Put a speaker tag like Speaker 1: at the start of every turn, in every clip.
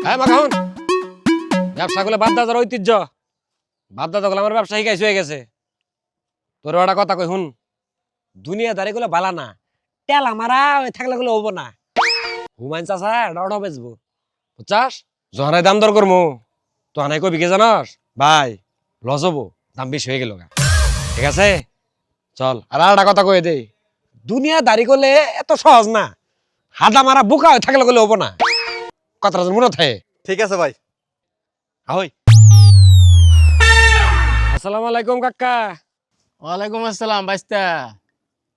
Speaker 1: হ্যাঁ মাখাউন ব্যবসা করলে বাপদাদার ঐতিহ্য, বাপদাদা গুলো আমার ব্যবসা শিখাইছ হয়ে গেছে। তোর একটা কথা কই হুন, দুনিয়াদারি গুলো বালা না, টেলা মারা হয়ে থাকলে গুলো হবো না। হুমায়ুন চাচা ডড় বেচবো, বুঝছাস? জহরাই দাম দর করমু, তো আনাই কবি কে জানাস ভাই, লস হবো, দাম বেশি হয়ে গেল। ঠিক আছে চল। আর একটা কথা কয়ে দে, দুনিয়াদারি করলে এত সহজ না, হাদা মারা বুকা হয়ে থাকলে গুলো হবো না। কথাটা যেন মনে থাকে।
Speaker 2: ঠিক আছে ভাই।
Speaker 1: ahoy আসসালামু আলাইকুম কাকা।
Speaker 3: ওয়ালাইকুম আসসালাম বাইস্তা,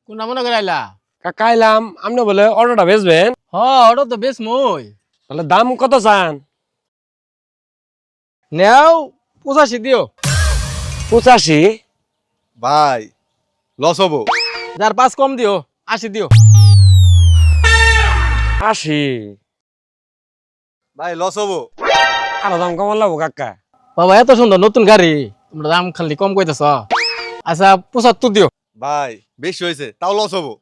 Speaker 3: কোনটা মনে করে আইলা?
Speaker 1: কাকা আইলাম, আপনি বলে অটোটা বেচবেন?
Speaker 3: হ ওটা তো বেশ মই।
Speaker 1: তাহলে দাম কত চান?
Speaker 3: নেও 85 দিও।
Speaker 1: 85?
Speaker 2: ভাই লস হবো।
Speaker 3: 4-5 কম দিও, 80 দিও।
Speaker 1: 80?
Speaker 2: ভাই লস হবো।
Speaker 1: আরো দাম কমান লাগবো কাকা।
Speaker 3: বাবা এত সুন্দর নতুন গাড়ি, তোমরা দাম খালি কম কইতাছ। আচ্ছা 75 দিও।
Speaker 2: ভাই বেশি হয়েছে, তাও লস হবো।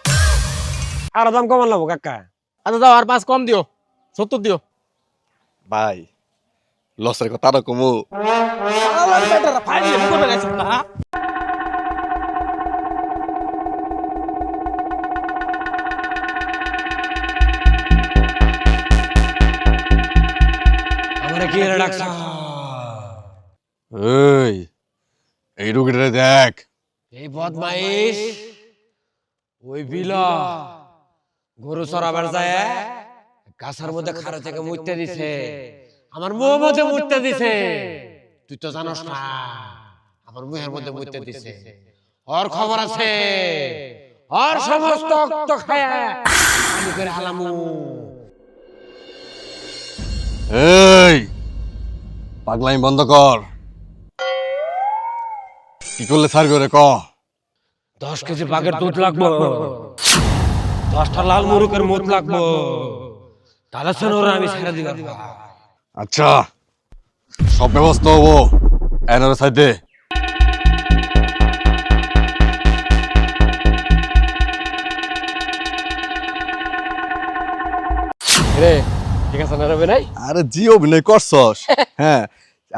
Speaker 1: আরো দাম কমান লাগবো কাকা।
Speaker 3: আচ্ছা দাও আর 5 কম দিও, 70 দিও।
Speaker 2: ভাই লসের কথা আরো কমু।
Speaker 1: আমারে কি রে ডাকছ?
Speaker 2: এই রুগীটা দেখ।
Speaker 1: এই বদমাইশ ওই বিলা গরু চড়াবার যায় গাছের মধ্যে খাড়া থেকে মুইতে দিছে, আমার মুখ মধ্যে মুইতে দিছে। তুই তো জানোস না, আমার মুখের মধ্যে মুইতে দিছে। ওর খবর আছে, ওর সমস্ত রক্ত খায় পানি করে হালামু।
Speaker 2: এই পাগলামি বন্ধ কর। কি করলে ছাড়বি ওরে ক।
Speaker 1: 10 কেজি বাঘের দুধ লাগবো, 10টা লাল মুরুকের মুখ লাগবো, তাহলে শোনো ওরা আমি ছেড়ে দিলাম।
Speaker 2: আচ্ছা সব ব্যবস্থা হবো, এনারে সাইডে।
Speaker 1: রে ঠিক আছে না রে নাই?
Speaker 2: আরে জি অভিনয় করছস। হ্যাঁ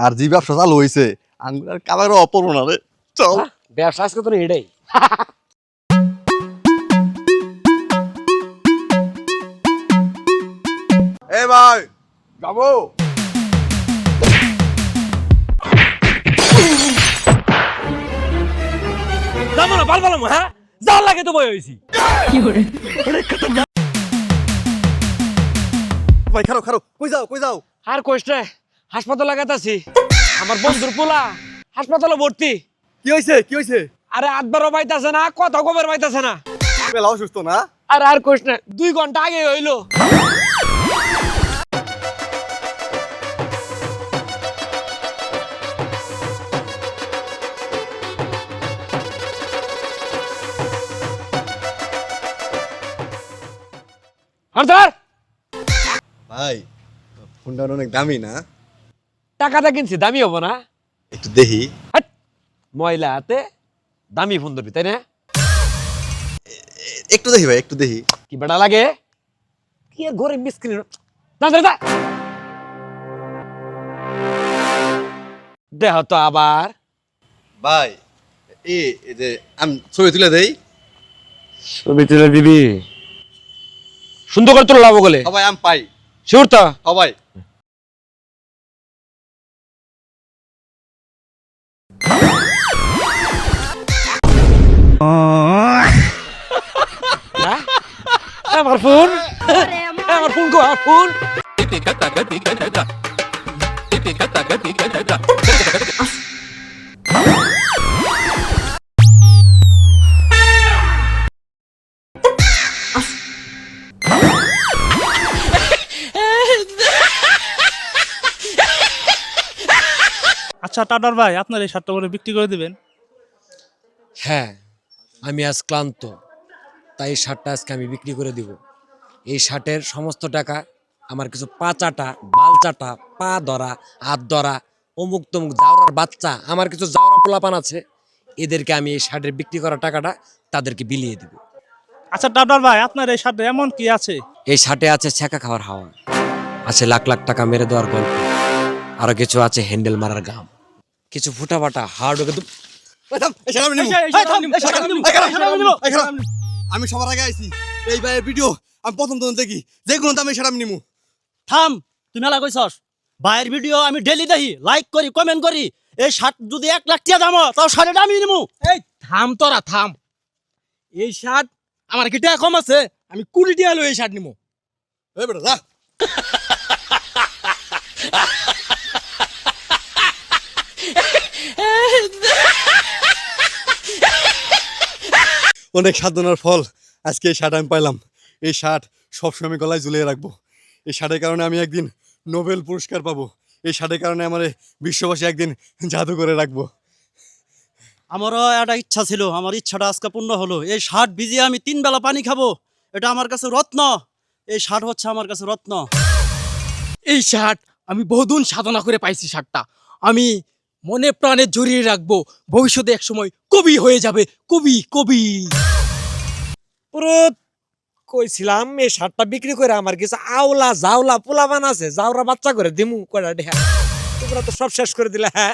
Speaker 2: আর জি ব্যবসা চালু হয়েছে, আঙ্গুর কাবারও অপর না রে। চল
Speaker 1: ব্যবসা আজকে তো এটাই।
Speaker 2: এ ভাই যাবো।
Speaker 1: যাবো না, পারবো না। হ্যাঁ যা লাগে তো বই হয়েছি।
Speaker 2: ভাই খারো খারো, কই যাও কই যাও?
Speaker 1: আর কোষ্ঠে হাসপাতাল লাগাতাছি, আমার বন্ধুর পোলা হাসপাতালে ভর্তি।
Speaker 2: কি হয়েছে কি হয়েছে?
Speaker 1: আরে আধবারও পাইতাছে না, কথা কবের পাইতাছে না।
Speaker 2: বেলা অসুস্থ না?
Speaker 1: আর কোষ্ঠে 2 ঘন্টা আগে হইলো। আর ধর
Speaker 2: ভাই ফোনটা অনেক দামি না?
Speaker 1: টাকাটা কিনছি, দামি হবো না?
Speaker 2: একটু দেখি।
Speaker 1: হাট! ময়লা হাতে দামি ফোন ধরবি তাই না?
Speaker 2: একটু দেখি ভাই একটু দেখি।
Speaker 1: কি বেড়া লাগে? কি আর ঘরে মিসক্রিন না দাদা দেহ তো আবার।
Speaker 2: ভাই এই যে আমি ছবি তুলে দেই।
Speaker 1: ছবি তুলে দিবি? সুন্দর করে তোলা লাভ বলে
Speaker 2: সবাই আম পাই।
Speaker 1: শিওর তো?
Speaker 2: সবাই
Speaker 1: হ্যাঁ? আমার ফোন, আমার ফোন কো, আমার ফোন।
Speaker 4: আচ্ছা টাটার ভাই, আপনার এই শার্টটা করে বিক্রি করে দিবেন?
Speaker 1: হ্যাঁ আমি আজ ক্লান্ত, তাই এই শার্টটা আজকে আমি বিক্রি করে দিব। এই শার্টের সমস্ত টাকা আমার কিছু পা চাটা, বাল চাটা, পা ধরা, হাত ধরা, অমুক তমুক জাউরার বাচ্চা, আমার কিছু জাউরা পোলাপান আছে, এদেরকে আমি এই শার্টের বিক্রি করা টাকাটা তাদেরকে বিলিয়ে দিব।
Speaker 4: আচ্ছা টাটার ভাই, আপনার এই শার্টে এমন কি আছে?
Speaker 1: এই শার্টে আছে ছ্যাঁকা খাওয়ার হাওয়া। আছে লাখ লাখ টাকা মেরে দেওয়ার গল্প, আরো কিছু আছে হ্যান্ডেল মারার গাম, কিছু ফুটাফাটা হার্ড কিন্তু
Speaker 2: এই থাম, এই শার্ট আমি নিমু। আমি সবার আগে আইছি এই ভাইয়ের ভিডিও আমি প্রথম তখন দেখি যে কোনো দামে শার্ট আমি নিমু।
Speaker 5: থাম, তুই মেলা কইছস। ভাইয়ের ভিডিও আমি ডেলি দেখি, লাইক করি, কমেন্ট করি। এই শার্ট যদি 1 লাখ টাকা দাম তাও শার্টের আমি নিমু।
Speaker 3: এই থাম তোরা থাম, এই শার্ট আমার কি টাকা কম আছে? আমি 20 টাকা হলো এই শার্ট নিমু।
Speaker 2: এই বেটা যা। অনেক সাধনার ফল আজকে এই শার্ট আমি পাইলাম। এই শার্ট সবসময় আমি গলায় ঝুলিয়ে রাখবো। এই শার্টের কারণে আমি একদিন নোবেল পুরস্কার পাবো। এই শার্টের কারণে আমার বিশ্ববাসী একদিন জাদু করে রাখবো।
Speaker 5: আমারও একটা ইচ্ছা ছিল, আমার ইচ্ছাটা আজকে পূর্ণ হলো। এই শার্ট ভিজিয়ে আমি 3 বেলা পানি খাবো, এটা আমার কাছে রত্ন। এই শার্ট হচ্ছে আমার কাছে রত্ন।
Speaker 3: এই শার্ট আমি বহুদিন সাধনা করে পাইছি। শার্টটা আমি মনে প্রাণে জড়িয়ে রাখবো, ভবিষ্যতে এক সময় কবি হয়ে যাবে। কবি কবি।
Speaker 1: পুরো কইছিলাম এই শার্টটা বিক্রি করে আমার কিছু আওলা জাওলা পোলাবান আছে, জাওরা বাচ্চা করে দিমু কয়টা ঢেয়া, তোমরা তো সব শেষ করে দিলে। হ্যাঁ